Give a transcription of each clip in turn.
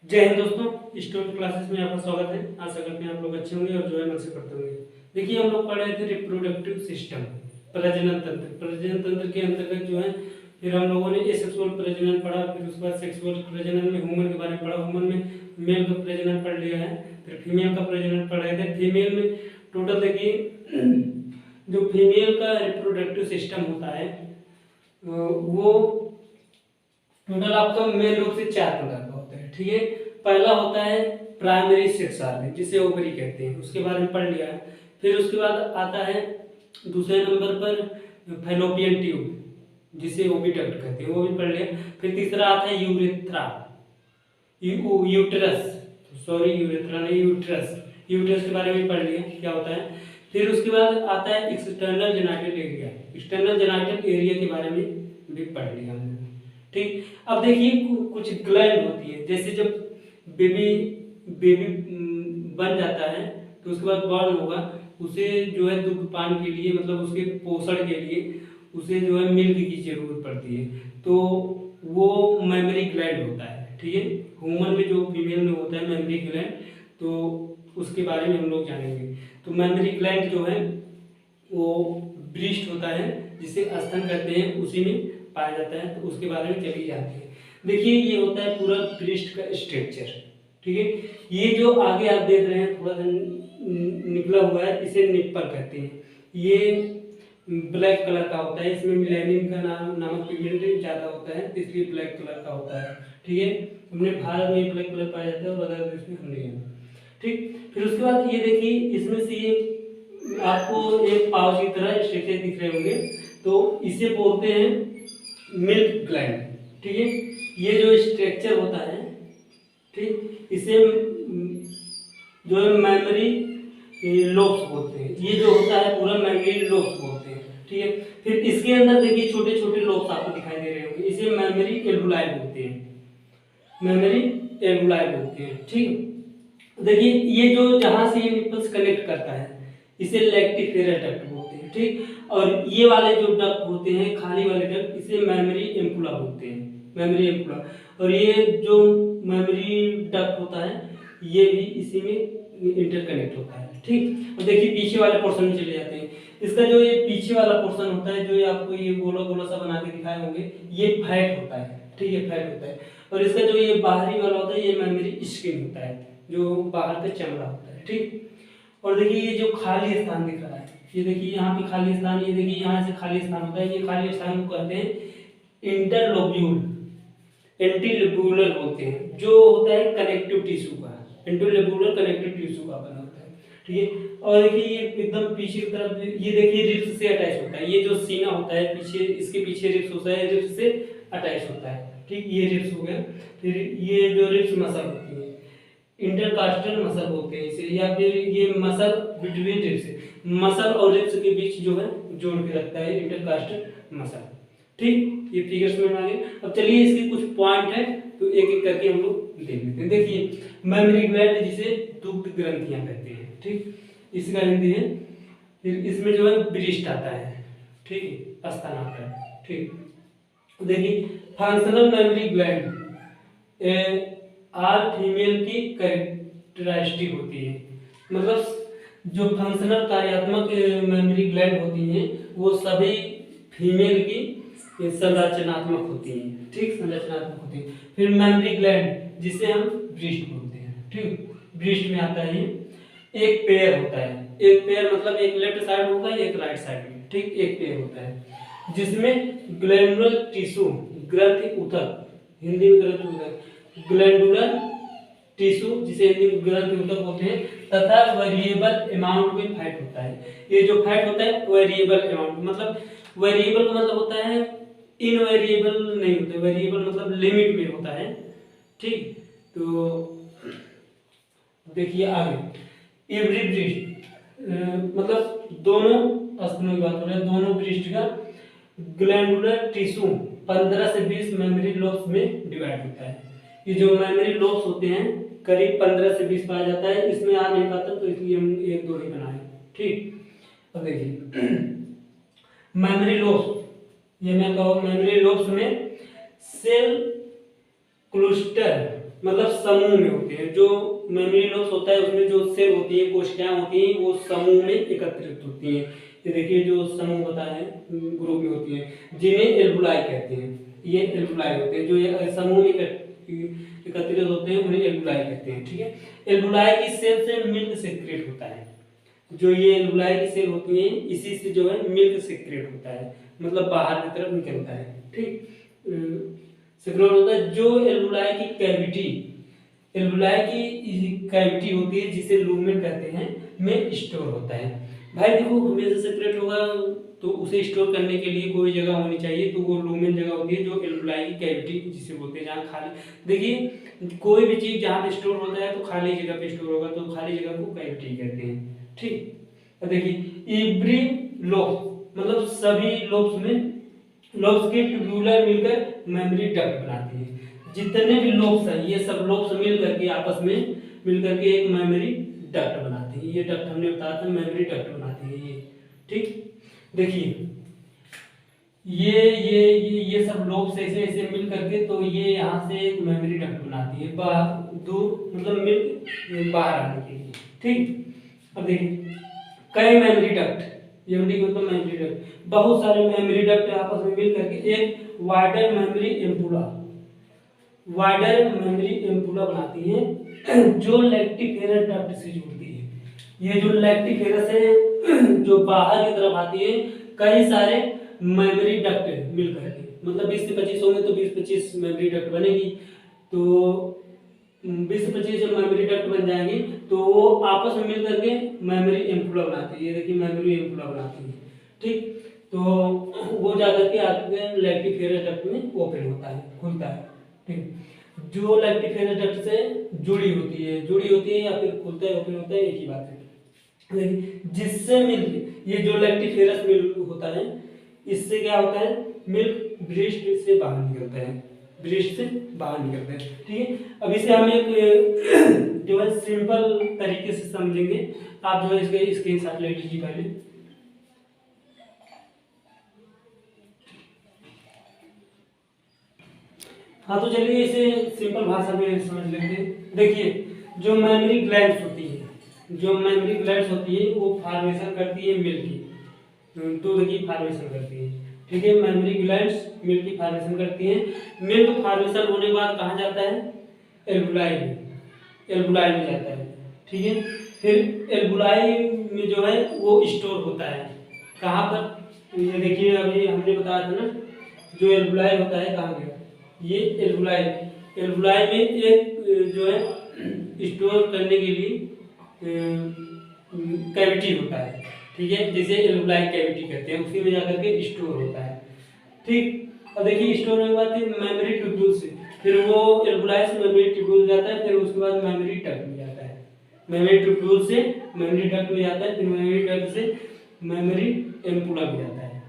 जय हिंद दोस्तों, student classes में आपका स्वागत है। आशा करते हैं आप लोग अच्छे होंगे और जो है मन से पढ़ते होंगे। देखिए, हम लोग पढ़ रहे थे रिप्रोडक्टिव सिस्टम, प्रजनन तंत्र। प्रजनन तंत्र के अंतर्गत जो है फिर हम लोगों ने एसेक्सुअल प्रजनन पढ़ा, फिर उसके बाद सेक्सुअल प्रजनन में ह्यूमन के बारे में पढ़ा। ह्यूमन में मेल का प्रजनन पढ़ लिया है, फिर फीमेल का प्रजनन पढ़ रहे थे। फीमेल में टोटल देखिए जो फीमेल का रिप्रोडक्टिव सिस्टम होता है वो टोटल आपका मेन रूप से 4 प्रकार का होता है। ठीक है, पहला होता है प्राइमरी सेक्स ऑर्गन जिसे ओवरी कहते हैं, उसके बारे में पढ़ लिया है। फिर उसके बाद आता है दूसरे नंबर पर फैलोपियन ट्यूब जिसे ओविडक्ट कहते हैं, वो भी पढ़ लिया। फिर तीसरा आता है यूरेथ्रा, यूट्रस, सॉरी यूरेथ्रा नहीं, यूट्रस। यूट्रस के बारे में पढ़ लिया क्या होता है। फिर उसके बाद आता है external genital area. External genital area के बारे में भी पढ़ लिया हमने। ठीक, अब देखिए कुछ ग्लैंड होती है, जैसे जब बेबी बेबी बन जाता है तो उसके बाद बॉर्न होगा, उसे जो है दूध पान के लिए, मतलब उसके पोषण के लिए उसे जो है मिल्क की जरूरत पड़ती है, तो वो मेमरी ग्लैंड होता है। ठीक है, ह्यूमन में जो फीमेल में होता है मेमरी ग्लैंड, तो उसके बारे में हम लोग जानेंगे। तो मेमरी ग्लैंड जो है वो ब्रीस्ट होता है जिसे स्तन कहते हैं, उसी में पाया जाता है, तो उसके बारे में चलिए जानते हैं। देखिए, ये होता है पूरा ब्रेस्ट का स्ट्रक्चर। ठीक है, ये जो आगे आप देख रहे हैं थोड़ा सा निकला हुआ है, इसे निप्पल कहते हैं। ये ब्लैक कलर का होता है, इसमें मिलेनियम का नामक पिगमेंट ज़्यादा होता है, तो इसलिए ब्लैक कलर का होता है। ठीक है, हमने भारत में ब्लैक कलर पाया जाता है और अदर देश में हम नहीं है। ठीक, फिर उसके बाद ये देखिए, इसमें से ये आपको एक पाउच की तरह स्ट्रक्चर दिख रहे होंगे, तो इसे बोलते हैं मिल्क ग्लैंड। ठीक है, ये जो स्ट्रक्चर होता है, ठीक, इसे जो है मेमोरी लोब्स बोलते हैं। ये जो होता है पूरा मेमोरी लोब्स बोलते हैं। ठीक है, फिर इसके अंदर देखिए छोटे छोटे लोब्स आपको दिखाई दे रहे होंगे, इसे मेमोरी एल्वुलाई बोलते हैं। मेमोरी एल्वुलाई बोलते हैं। ठीक, देखिए ये जो जहां से ये निपल्स कनेक्ट करता है इसे लैक्टिफेरस डक्ट बोलते हैं। ठीक, और ये वाले जो डक्ट होते हैं, खाली वाले डक्ट, इसे मेमोरी एम्पुला बोलते हैं, मेमोरी एम्पुला। और ये जो मेमोरी डक्ट होता है ये भी इसी में इंटरकनेक्ट होता है। ठीक, और देखिए पीछे वाले पोर्शन में चले जाते हैं। इसका जो ये पीछे वाला पोर्शन होता है, जो ये आपको ये गोला गोला सा बना के दिखाए होंगे, ये फैट होता है। ठीक है, फैट होता है। और इसका जो ये बाहरी वाला होता है ये मेमोरी स्किन होता है, जो बाहर का चमड़ा होता है। ठीक, और देखिए ये जो खाली स्थान दिख रहा है, ये देखिए यहाँ पे खाली स्थान, ये देखिए यहाँ से खाली स्थान होता है, ये खाली स्थान को कहते हैं इंटरलोब्यूल, एंटीलोब्यूलर बोलते हैं, जो होता है कनेक्टिव टिश्यू का, इंटरलोब्यूलर कनेक्टिव टिश्यू का बना होता है। ठीक है, और देखिए ये एकदम पीछे की तरफ, ये देखिए रिब्स से अटैच होता है, ये जो सीना होता है पीछे, इसके पीछे रिब्स होता है, रिब्स से अटैच होता है। ठीक, ये रिब्स हो गया। फिर ये जो रिब्स मसल होती है इंटरकास्टल मसल बोलते हैं इसे, या फिर ये मसल बिटवीन रिब्स, मसल और रिब्स के बीच जो है जोड़ के रखता है इंटरकास्टल मसल। ठीक, ये फिगर्स में आ गए। अब चलिए इसके कुछ पॉइंट है तो एक एक करके हम लोग देख लेते हैं। देखिए मेमोरी ग्लैंड जिसे दुग्ध ग्रंथियां कहते हैं। ठीक, इसका हिंदी है। फिर इसमें जो है ब्रीस्ट आता है, ठीक है, स्तन आता है। ठीक, देखिए functional mammary gland are female की कैरेक्टरिस्टिक होती है, मतलब जो फंक्शनल कार्यात्मक मेमोरी ग्लैंड होती हैं वो सभी फीमेल की संरचनात्मक होती हैं। ठीक, संरचनात्मक होती है। फिर मेमोरी ग्लैंड जिसे हम ब्रीस्ट बोलते हैं। ठीक, ब्रीस्ट में आता है एक पेयर होता है, एक पेयर मतलब एक लेफ्ट साइड होगा एक राइट साइड में। ठीक, एक पेयर होता है जिसमें ग्लैंडुलर टिश्यू, ग्रंथि ऊतक, हिंदी में ग्रंथि ऊतक, ग्लैंडुलर टिश्यू जिसे हिंदी में ग्रंथि ऊतक बोलते हैं, तथा वेरिएबल अमाउंट में फैट होता है। ये जो फैट होता है वेरिएबल अमाउंट, मतलब वेरिएबल का मतलब होता है इनवेरिएबल नहीं होता, वेरिएबल मतलब लिमिट में होता है। ठीक, तो देखिए आगे एवरी ब्रीस्ट, मतलब दोनों स्तनों की बात हो रही है, दोनों ब्रीस्ट का ग्लैंडुलर टिश्यू 15 से 20 मेमोरी लोब्स में डिवाइड होता है। ये जो मेमोरी लोब्स होते हैं करीब 15 से 20 पाया जाता है, इसमें आ नहीं पाता तो इसलिए हम एक दो ही बनाए। ठीक, अब देखिए मेमोरी लोब्स, ये मैं कहूँ मेमोरी लोब्स में सेल क्लस्टर मतलब समूह में होते हैं। जो मेमोरी लॉस होता है उसमें जो सेल होती है, कोशिकाएं होती हैं, वो समूह में एकत्रित होती हैं। ये देखिए जो समूह होता है ग्रुप में होती है, जिन्हें एल्वुलाई कहते हैं। ये एल्वुलाई होते हैं, जो ये समूह में एकत्रित होते हैं उन्हें एल्वुलाई कहते हैं। ठीक है, एल्वुलाई की सेल से मिल्क सेक्रेट होता है। जो ये एल्वुलाई की सेल होती है इसी से जो है मिल्क सेक्रेट होता है, मतलब बाहर की तरफ निकलता है। ठीक, सेक्रेट होता है। जो एल्वुलाई की कैविटी होती है जिसे लूमेन कहते हैं में स्टोर होता है। भाई देखो हमेशा सेक्रेट होगा तो उसे स्टोर करने के लिए कोई जगह होनी चाहिए, तो वो लूमेन जगह होती है जो एल्वुलाई की कैविटी जिसे बोलते हैं, जहाँ खाली, देखिए कोई भी चीज जहाँ पे स्टोर होता है तो खाली जगह पे स्टोर होगा, तो खाली जगह को कैविटी कहते हैं। ठीक, अब देखिए एवरी लोब, मतलब सभी लोब्स में, लोब्स के ट्यूबुलर मिलकर मेमोरी डक्ट बनाती है। जितने भी लोब्स हैं ये सब लोब्स मिल करके आपस में मिल करके एक मेमोरी डक्ट बनाती है। ये डक्ट हमने बताया था, मेमोरी डक्ट बनाती है ये। ठीक, देखिए ये सब लोब्स ऐसे ऐसे मिल करके तो ये यहाँ से एक मेमोरी डक्ट बनाती है, दूर मतलब मिल बाहर आने के लिए। ठीक, अब देखिए कई मेमोरी डक्ट, एमडी मतलब मेमोरी डक्ट, बहुत सारे मेमोरी डक्ट आपस में मिल करके एक वाइडर मेमोरी एम्पुला बनाती है जो लैक्टिफेरस डक्ट से जुड़ती है। ये जो लैक्टिफेरस है जो बाहर की तरफ आती है, कई सारे मेमोरी डक्ट मिल करके, मतलब 20 से 25 होंगे तो 20-25 मेमोरी डक्ट बनेगी। तो 20 से 25 जब मेमोरी डक्ट बन जाएंगे तो वो आपस में मिल करके मेमोरी एम्पुला बनाती है। ये देखिए मेमोरी एम्पुला बनाती है। ठीक, तो वो जाकर के आपके लैक्टिफेरस डक्ट में ओपन होता है, खुलता है। ठीक, जो लैक्टिफेरस डक्ट से जुड़ी होती है या फिर खुलता है ओपन होता है, एक ही बात है। लेकिन जिससे मिल्क, ये जो लैक्टिफेरस मिल्क होता है इससे क्या होता है, मिल्क ब्रेस्ट से बाहर निकलता है, ब्रेस्ट से बाहर निकलता है। ठीक है, अब इसे हम एक जो है सिंपल तरीके से समझेंगे। आप जो है इसके स्क्रीनशॉट ले लीजिए पहले। हाँ तो चलिए इसे सिंपल भाषा में समझ लेते हैं। देखिए जो मेमोरी ग्लैंड्स होती है वो फॉर्मेशन करती है मिल्क की, दूध की फॉर्मेशन करती है। ठीक है, मेमोरी ग्लैंड्स मिल्क की फॉर्मेशन करती हैं। मिल्क फॉर्मेशन होने के बाद कहाँ जाता है, एल्वुलाई में जाता है। ठीक है, फिर एल्वुलाई में जो है वो स्टोर होता है कहाँ पर, ये देखिए अभी हमने बताया था ना, जो एल्वुलाई होता है कहाँ गया, ये एल्वुलाई में एक जो है स्टोर करने के लिए कैविटी होता है। ठीक है, जिसे एल्वुलाई कैविटी कहते हैं, उसी में जाकर के स्टोर होता है। ठीक, और देखिए स्टोर होने के बाद फिर मेमोरी ट्यूब्यूल से, फिर वो एल्वुलाई से मेमोरी ट्यूब्यूल जाता है, फिर उसके बाद मेमोरी डक्ट में जाता है, मेमोरी ट्यूब्यूल से मेमोरी डक्ट में जाता है, फिर मेमोरी डक्ट से मेमोरी एम्पुला में जाता है,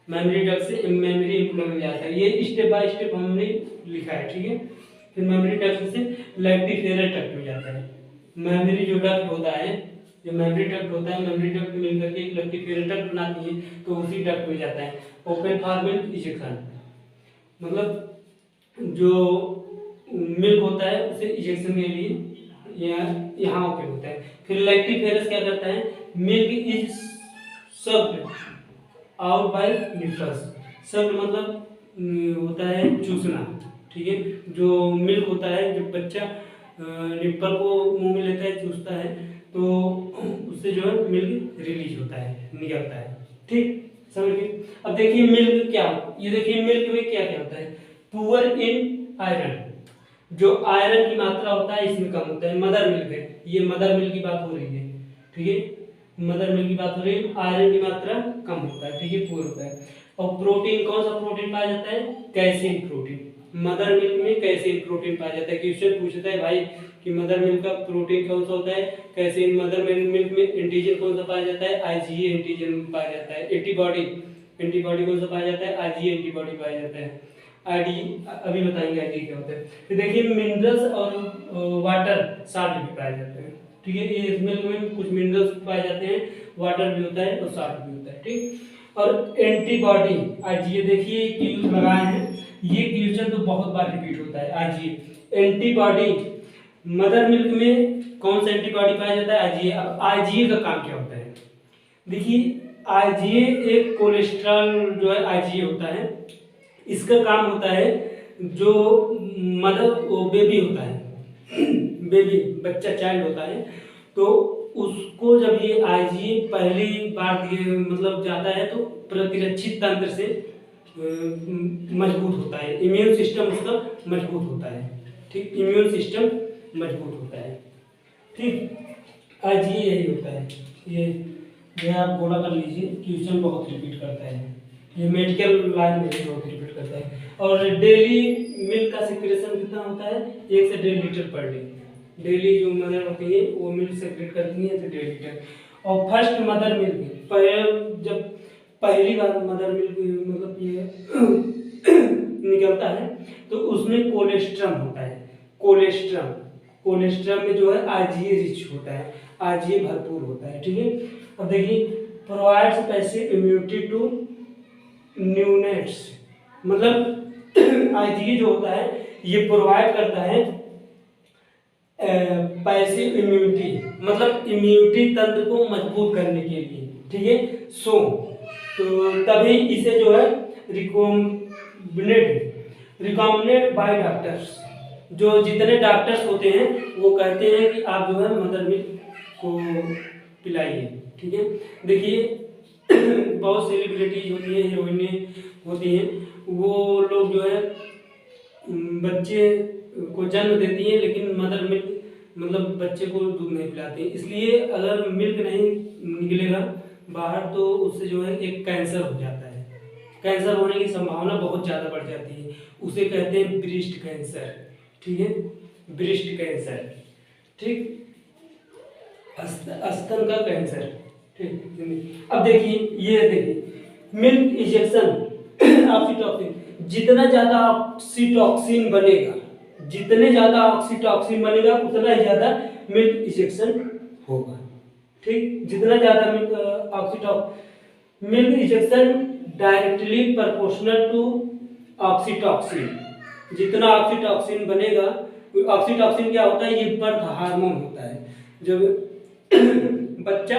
मेमोरी डक्ट से मेमोरी एम्पुला में जाता है। ये स्टेप बाय स्टेप हमने लिखा है। ठीक है, फिर मेमोरी डक्ट से लैक्टिफेरस डक्ट में जाता है। मेमोरी जो डक्ट होता है, जो मेमोरी डक्ट होता है, मेमोरी डक्ट मिलकर के एक लैक्टिफेरस डक्ट बनाती है, तो उसी डक्ट में जाता है। ओपन फॉर मिल्क इजेक्शन, मतलब जो मिल्क होता है उसे इजेक्शन के लिए यहाँ ओपन होता है। फिर लैक्टिफेरस क्या करता है, milk is sucked out by nipples. Sucked मतलब होता है चूसना। ठीक है, जो मिल्क होता है, जो बच्चा निप्पल को मुंह में लेता है, चूसता है, तो उससे जो है मिल्क रिलीज होता है, निकलता है। ठीक, समझ गए। अब देखिए मिल्क क्या, ये देखिए मिल्क में क्या क्या होता है, पुअर इन आयरन, जो आयरन की मात्रा होता है इसमें कम होता है। मदर मिल्क है, ये मदर मिल्क की बात हो रही है। ठीक है, मदर मिल्क की बात हो रही है, आयरन की मात्रा कम होता है। ठीक है, पुअर होता है। और प्रोटीन, कौन सा प्रोटीन पाया जाता है, कैसीन प्रोटीन। मदर मिल्क में कैसीन प्रोटीन पाया जाता है। क्वेश्चन पूछता है भाई कि मदर मिल्क का प्रोटीन कौन सा होता है, कैसीन। मदर मिल्क में एंटीजन कौन सा पाया जाता है, आईजीए एंटीजन पाया जाता है। एंटीबॉडी कौन सा पाया जाता है, आईजीए एंटीबॉडी पाया जाता है। आईडी अभी बताएंगे आईडी क्या होता है। फिर देखिए मिनरल्स और वाटर साल्ट भी पाए जाते हैं। ठीक है, ये मिल्क में कुछ मिनरल्स पाए जाते हैं, वाटर भी होता है और साल्ट भी होता है। ठीक, और एंटीबॉडी आईजीए, देखिए क्यूज लगाए हैं, ये क्वेश्चन तो बहुत बार रिपीट होता है। आईजीए एंटीबॉडी, मदर मिल्क में कौन सा एंटीबॉडी पाया जाता है? आईजीए। अब आईजीए का काम क्या होता है? देखिए आईजीए एक कोलेस्ट्रॉल जो है आईजीए होता है, इसका काम होता है जो मदर वो बेबी होता है बेबी बच्चा चाइल्ड होता है, तो उसको जब ये आईजीए पहली बार दिए मतलब जाता है तो प्रतिरक्षित तंत्र से मजबूत होता है, इम्यून सिस्टम उसका मजबूत होता है। ठीक, इम्यून सिस्टम मजबूत होता है। ठीक, आईजीए यही होता है। ये आप गोला कर लीजिए, क्वेश्चन बहुत रिपीट करता है, ये मेडिकल लाइन में भी बहुत रिपीट करता है। और डेली मिल्क का सिक्रेशन कितना होता है? 1 से 1.5 लीटर पर डे। डेली जो मदर होती है वो मिल्क सेक्रेट करती है 1 से 1.5 लीटर। और फर्स्ट मदर मिल्क जब पहली बार मदर मिल्क मतलब ये निकलता है तो उसमें कोलेस्ट्रम होता है। कोलेस्ट्रम में जो है आईजीए रिच होता है, आईजीए भरपूर होता है। ठीक है, अब देखिए provides passive immunity to neonates, मतलब आईजीए जो होता है ये प्रोवाइड करता है पैसिव इम्यूनिटी, मतलब इम्यूनिटी तंत्र को मजबूत करने के लिए। ठीक है, तो तभी इसे जो है रिकमेंडेड बाय डॉक्टर्स, जो जितने डॉक्टर्स होते हैं वो कहते हैं कि आप जो है मदर मिल्क को पिलाइए। ठीक है, देखिए बहुत सेलिब्रिटीज होती हैं, हीरोइनें होती हैं, वो लोग जो है बच्चे को जन्म देती हैं लेकिन मदर मिल्क मतलब बच्चे को दूध नहीं पिलाती। इसलिए अगर मिल्क नहीं निकलेगा बाहर तो उससे जो है एक कैंसर हो जाता है, कैंसर होने की संभावना बहुत ज़्यादा बढ़ जाती है, उसे कहते हैं ब्रेस्ट कैंसर। ठीक है, ब्रेस्ट कैंसर। ठीक, स्तन का कैंसर। ठीक, अब देखिए मिल्क इंजेक्शन ऑक्सीटॉसिन, जितना ज़्यादा ऑक्सीटॉसिन बनेगा उतना ही ज़्यादा मिल्क इंजेक्शन होगा। ठीक, जितना ज़्यादा milk injection directly proportional to oxytocin, जितना ऑक्सीटॉसिन बनेगा, ऑक्सीटॉसिन क्या होता है? ये बर्थ हार्मोन होता है। जब बच्चा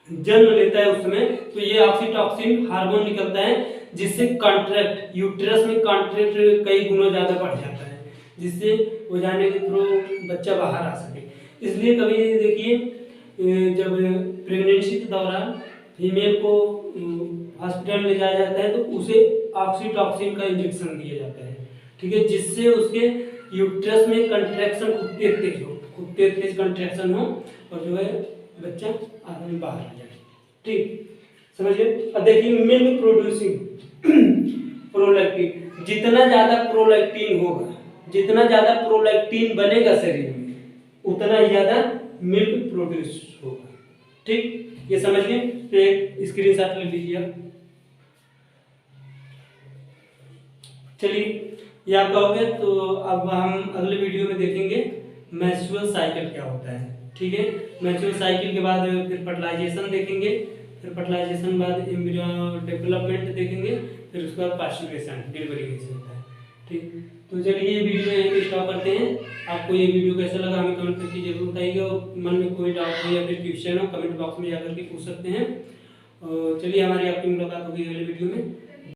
जन्म लेता है उस समय तो ये ऑक्सीटॉसिन हार्मोन निकलता है, जिससे कॉन्ट्रैक्ट यूट्रस में कॉन्ट्रैक्ट कई गुना ज़्यादा बढ़ जाता है, जिससे हो जाने के थ्रू बच्चा बाहर आ सके। इसलिए कभी देखिए जब प्रेगनेंसी के दौरान फीमेल को हॉस्पिटल ले जाया जाता है तो उसे ऑक्सीटॉसिन का इंजेक्शन दिया जाता है। ठीक है, जिससे उसके यूट्रस में कंट्रैक्शन खूब तेज कंट्रैक्शन हो और जो है बच्चा आदमी बाहर आ जाए। ठीक, समझिए। अब देखिए मिल्क प्रोड्यूसिंग प्रोलैक्टिन, जितना ज़्यादा प्रोलैक्टिन बनेगा शरीर में उतना ही ज़्यादा मिल्क प्रोड्यूस होगा। ठीक, ये समझिए। तो एक स्क्रीनशॉट ले लीजिए आप। चलिए ये आपका हो गया। तो अब हम अगले वीडियो में देखेंगे मेंस्ट्रुअल साइकिल क्या होता है। ठीक है, मेंस्ट्रुअल साइकिल के बाद फिर फर्टिलाइजेशन देखेंगे, फिर फर्टिलाइजेशन बाद एम्ब्रियो डेवलपमेंट देखेंगे, फिर उसके बाद पास्चुरेशन डिलीवरी कैसे होता है। ठीक, तो चलिए ये वीडियो यहीं पे स्टॉप करते हैं। आपको ये वीडियो कैसा लगा हमें कमेंट करके जरूर बताइएगा, और मन में कोई डाउट हो या फिर क्वेश्चन हो कमेंट बॉक्स में जाकर के पूछ सकते हैं। चलिए हमारी आपकी मुलाकात होगी अगले वीडियो में।